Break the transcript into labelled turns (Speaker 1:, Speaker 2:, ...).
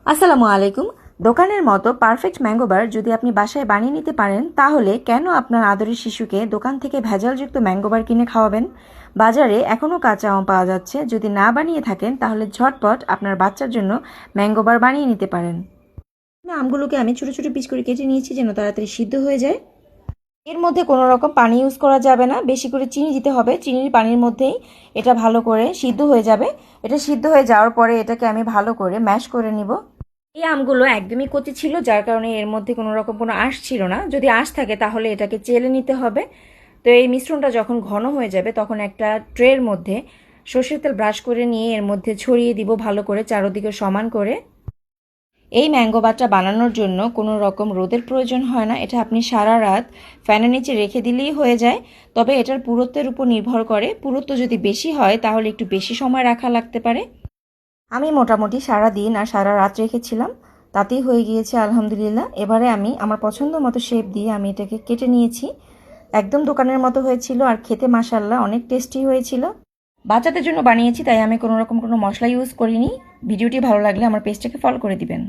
Speaker 1: আসসালামু আলাইকুম। দোকানের মতো পারফেক্ট ম্যাঙ্গো বার যদি আপনি বাসায় বানিয়ে নিতে পারেন, তাহলে কেন আপনার আদরের শিশুকে দোকান থেকে ভেজালযুক্ত ম্যাঙ্গো বার কিনে খাওয়াবেন? বাজারে এখনও কাঁচা আম পাওয়া যাচ্ছে। যদি না বানিয়ে থাকেন তাহলে ঝটপট আপনার বাচ্চার জন্য ম্যাঙ্গো বার বানিয়ে নিতে পারেন। আমগুলোকে আমি ছোটো ছোটো পিস করে কেটে নিয়েছি যেন তাড়াতাড়ি সিদ্ধ হয়ে যায়। এর মধ্যে কোনো রকম পানি ইউজ করা যাবে না, বেশি করে চিনি দিতে হবে। চিনির পানির মধ্যেই এটা ভালো করে সিদ্ধ হয়ে যাবে। এটা সিদ্ধ হয়ে যাওয়ার পরে এটাকে আমি ভালো করে ম্যাশ করে নিব। এই আমগুলো একদমই কচি ছিল, যার কারণে এর মধ্যে কোনো রকম কোনো আঁশ ছিল না। যদি আঁশ থাকে তাহলে এটাকে চেলে নিতে হবে। তো এই মিশ্রণটা যখন ঘন হয়ে যাবে তখন একটা ট্রের মধ্যে সর্ষের তেল ব্রাশ করে নিয়ে এর মধ্যে ছড়িয়ে দিব ভালো করে চারদিকে সমান করে। এই ম্যাঙ্গো বারটা বানানোর জন্য কোনো রকম রোদের প্রয়োজন হয় না। এটা আপনি সারা রাত ফ্যানের নিচে রেখে দিলেই হয়ে যায়। তবে এটার পুরুত্বের উপর নির্ভর করে। পুরুত্ব যদি বেশি হয় তাহলে একটু বেশি সময় রাখা লাগতে পারে। আমি মোটামুটি সারা দিন আর সারা রাত রেখেছিলাম, তাতেই হয়ে গিয়েছে আলহামদুলিল্লাহ। এবারে আমি আমার পছন্দ মতো শেপ দিয়ে আমি এটাকে কেটে নিয়েছি। একদম দোকানের মতো হয়েছিল আর খেতে মাশাআল্লাহ অনেক টেস্টি হয়েছিল। বাচ্চাদের জন্য বানিয়েছি তাই আমি কোনো রকম কোনো মশলা ইউজ করিনি। ভিডিওটি ভালো লাগলে আমার পেজটাকে ফলো করে দিবেন।